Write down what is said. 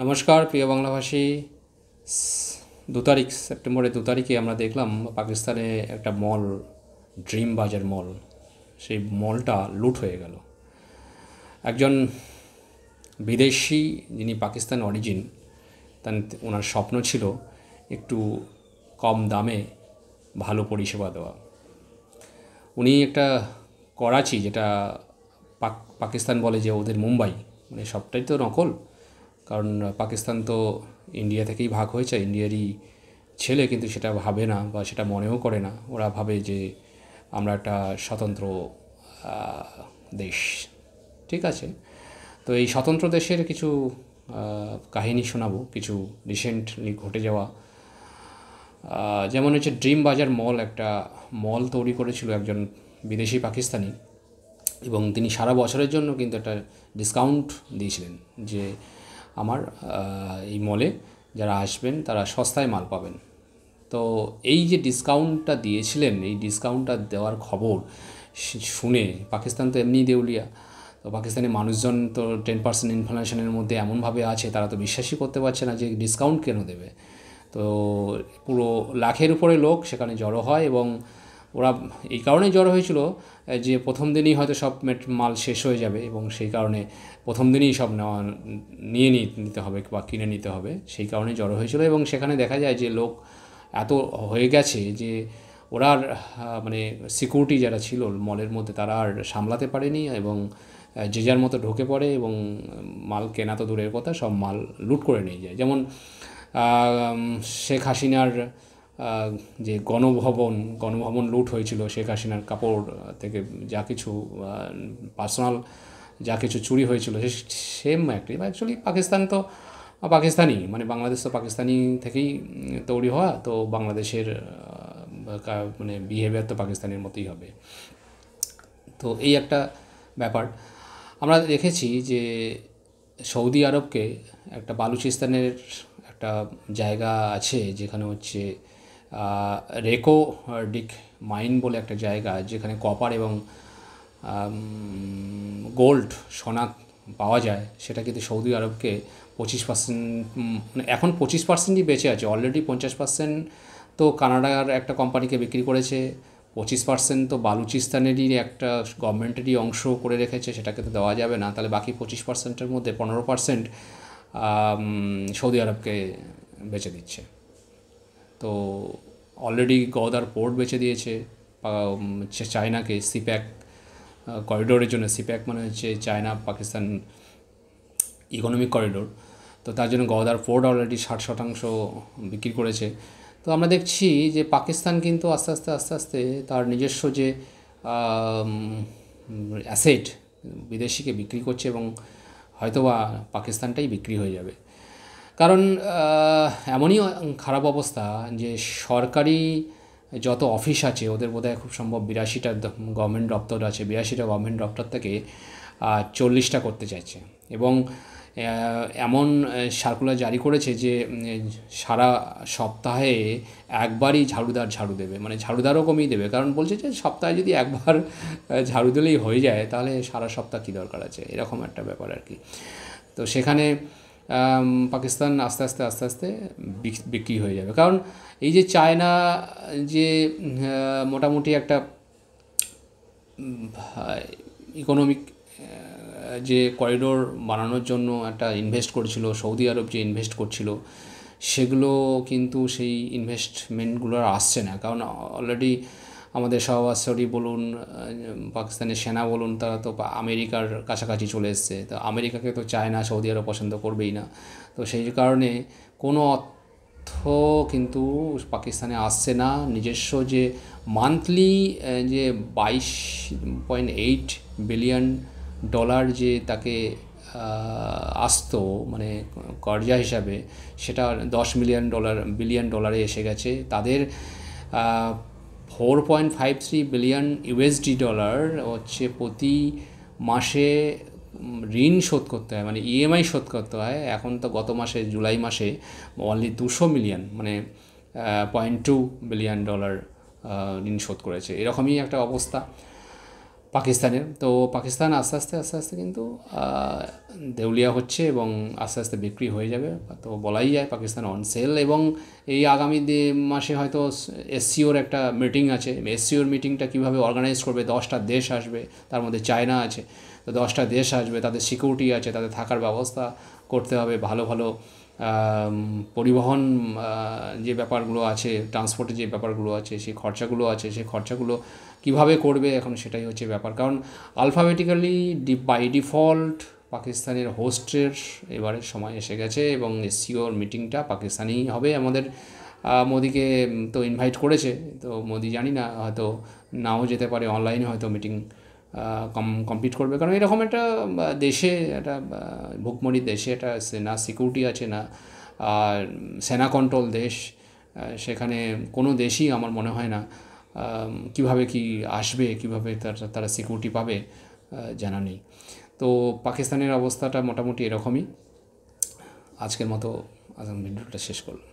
নমস্কার প্রিয় বাংলাভাষী। 2 তারিখ সেপ্টেম্বরের 2 তারিখে আমরা দেখলাম পাকিস্তানে একটা মল, ড্রিম বাজার মল, সেই মলটা লুট হয়ে গেল। একজন বিদেশি যিনি পাকিস্তান অরিজিন, ওনার স্বপ্ন ছিল একটু কম দামে ভালো পরিষেবা দেওয়া। উনি একটা করাচি, যেটা পাকিস্তান বলে যে ওদের মুম্বাই, মানে সবটাই তো নকল, কারণ পাকিস্তান তো ইন্ডিয়া থেকেই ভাগ হয়েছে, ইন্ডিয়ারই ছেলে, কিন্তু সেটা ভাবে না বা সেটা মনেও করে না। ওরা ভাবে যে আমরা একটা স্বতন্ত্র দেশ। ঠিক আছে, তো এই স্বতন্ত্র দেশের কিছু কাহিনী শোনাবো, কিছু রিসেন্টলি ঘটে যাওয়া। যেমন হচ্ছে ড্রিম বাজার মল, একটা মল তৈরি করেছিল একজন বিদেশি পাকিস্তানি, এবং তিনি সারা বছরের জন্য কিন্তু একটা ডিসকাউন্ট দিয়েছিলেন যে আমার এই মলে যারা আসবেন তারা সস্তায় মাল পাবেন। তো এই যে ডিসকাউন্টটা দিয়েছিলেন, এই ডিসকাউন্টটা দেওয়ার খবর শুনে, পাকিস্তান তো এমনিই দেউলিয়া, তো পাকিস্তানের মানুষজন তো 10% ইনফ্লেশনের মধ্যে এমনভাবে আছে, তারা তো বিশ্বাসই করতে পারছে না যে ডিসকাউন্ট কেন দেবে। তো পুরো লাখের উপরে লোক সেখানে জড়ো হয়, এবং ওরা এই কারণেই জড়ো হয়েছিল যে প্রথম দিনই হয়তো সব মাল শেষ হয়ে যাবে, এবং সেই কারণে প্রথম দিনই সব নিয়ে নিতে হবে বা কিনে নিতে হবে, সেই কারণেই জড়ো হয়েছিল। এবং সেখানে দেখা যায় যে লোক এত হয়ে গেছে যে ওরা আর মানে সিকিউরিটি যারা ছিল মলের মধ্যে, তারা আর সামলাতে পারেনি, এবং যে যার মতো ঢুকে পড়ে, এবং মাল কেনা তো দূরের কথা, সব মাল লুট করে নিয়ে যায়। যেমন শেখ হাসিনার যে গণভবন লুট হয়েছিল, শেখ হাসিনার কাপড় থেকে যা কিছু পার্সোনাল যা কিছু চুরি হয়েছিল, সেম একটি। অ্যাকচুয়ালি পাকিস্তান তো পাকিস্তানি, মানে বাংলাদেশ তো পাকিস্তানি থেকেই তৈরি হওয়া, তো বাংলাদেশের মানে বিহেভিয়ার তো পাকিস্তানের মতোই হবে। তো এই একটা ব্যাপার আমরা দেখেছি যে সৌদি আরবকে একটা বালুচিস্তানের একটা জায়গা আছে, যেখানে হচ্ছে রেকো ডিক মাইন বলে একটা জায়গা, যেখানে কপার এবং গোল্ড, সোনা পাওয়া যায়। সেটা কিন্তু সৌদি আরবকে 25%, মানে এখন 25%ই বেঁচে আছে, অলরেডি 50% তো কানাডার একটা কোম্পানিকে বিক্রি করেছে, 25% তো বালুচিস্তানেরই একটা গভর্নমেন্টেরই অংশ করে রেখেছে, সেটাকে তো দেওয়া যাবে না। তাহলে বাকি 25%-এর মধ্যে 15% সৌদি আরবকে বেচে দিচ্ছে। তো অলরেডি গওদার পোর্ট বেচে দিয়েছে চায়নাকে, সিপ্যাক করিডোরের জন্য। সিপ্যাক মানে হচ্ছে চায়না পাকিস্তান ইকোনমিক করিডোর, তো তার জন্য গওদার পোর্ট অলরেডি 60% বিক্রি করেছে। তো আমরা দেখছি যে পাকিস্তান কিন্তু আস্তে আস্তে তার নিজস্ব যে অ্যাসেট বিদেশিকে বিক্রি করছে, এবং হয়তোবা পাকিস্তানটাই বিক্রি হয়ে যাবে। কারণ এমনই খারাপ অবস্থা যে সরকারি যত অফিস আছে, ওদের বোধহয় খুব সম্ভব 82টা গভর্নমেন্ট দপ্তর আছে, 82টা গভর্নমেন্ট দপ্তর থেকে 40টা করতে চাইছে, এবং এমন সার্কুলার জারি করেছে যে সারা সপ্তাহে একবারই ঝাড়ু দেবে, মানে ঝাড়ুদারও কমিয়ে দেবে। কারণ বলছে যে সপ্তাহে যদি একবার ঝাড়ু দিলেই হয়ে যায়, তাহলে সারা সপ্তাহ কী দরকার আছে, এরকম একটা ব্যাপার আর কি। তো সেখানে পাকিস্তান আস্তে আস্তে বিক্রি হয়ে যাবে। কারণ এই যে চায়না যে মোটামুটি একটা ইকোনমিক যে করিডোর বানানোর জন্য একটা ইনভেস্ট করেছিল, সৌদি আরব যে ইনভেস্ট করছিল, সেগুলো কিন্তু সেই ইনভেস্টমেন্টগুলো আর আসছে না। কারণ অলরেডি আমাদের সহবাসী বলুন, পাকিস্তানের সেনা বলুন, তারা তো আমেরিকার কাছাকাছি চলে এসছে। তো আমেরিকাকে তো চায় না, সৌদি আরব পছন্দ করবেই না। তো সেই কারণে কোনো অর্থ কিন্তু পাকিস্তানে আসছে না। নিজস্ব যে মান্থলি যে $22.8 বিলিয়ন যে তাকে আসতো, মানে কর্জা হিসাবে, সেটা $10 বিলিয়ন এসে গেছে। তাদের $4.53 বিলিয়ন হচ্ছে প্রতি মাসে ঋণ শোধ করতে হয়, মানে ইএমআই শোধ করতে হয়। এখন তো গত মাসে জুলাই মাসে অনলি 200 মিলিয়ন, মানে $0.2 বিলিয়ন ঋণ শোধ করেছে। এরকমই একটা অবস্থা। পাকিস্তানের। তো পাকিস্তান আস্তে আস্তে কিন্তু দেউলিয়া হচ্ছে এবং আস্তে আস্তে বিক্রি হয়ে যাবে। তো বলাই যায় পাকিস্তান অন সেল। এবং এই আগামী মাসে হয়তো এসসিওর একটা মিটিং আছে। এসসিওর মিটিংটা কীভাবে অর্গানাইজ করবে, 10টা দেশ আসবে, তার মধ্যে চায়না আছে। তো 10টা দেশ আসবে, তাদের সিকিউরিটি আছে, তাদের থাকার ব্যবস্থা করতে হবে, ভালো ভালো পরিবহন যে ব্যাপারগুলো আছে, ট্রান্সপোর্টের যে ব্যাপারগুলো আছে, সেই খরচাগুলো আছে, সেই খরচাগুলো কীভাবে করবে এখন সেটাই হচ্ছে ব্যাপার। কারণ আলফাবেটিক্যালি বাই ডিফল্ট পাকিস্তানের হোস্টের এবারের সময় এসে গেছে এবং এসসিওর মিটিংটা পাকিস্তানেই হবে। আমাদের মোদিকে তো ইনভাইট করেছে, তো মোদি জানি না হয়তো নাও যেতে পারে, অনলাইনে হয়তো মিটিং কমপ্লিট করবে। কারণ এরকম একটা দেশে, একটা ভুকমরির দেশে একটা না সিকিউরিটি আছে, না আর সেনা কন্ট্রোল দেশ, সেখানে কোনো দেশই আমার মনে হয় না কীভাবে কি আসবে, কীভাবে তারা সিকিউরিটি পাবে জানা নেই। তো পাকিস্তানের অবস্থাটা মোটামুটি এরকমই। আজকের মতো ভিডিওটা শেষ করলাম।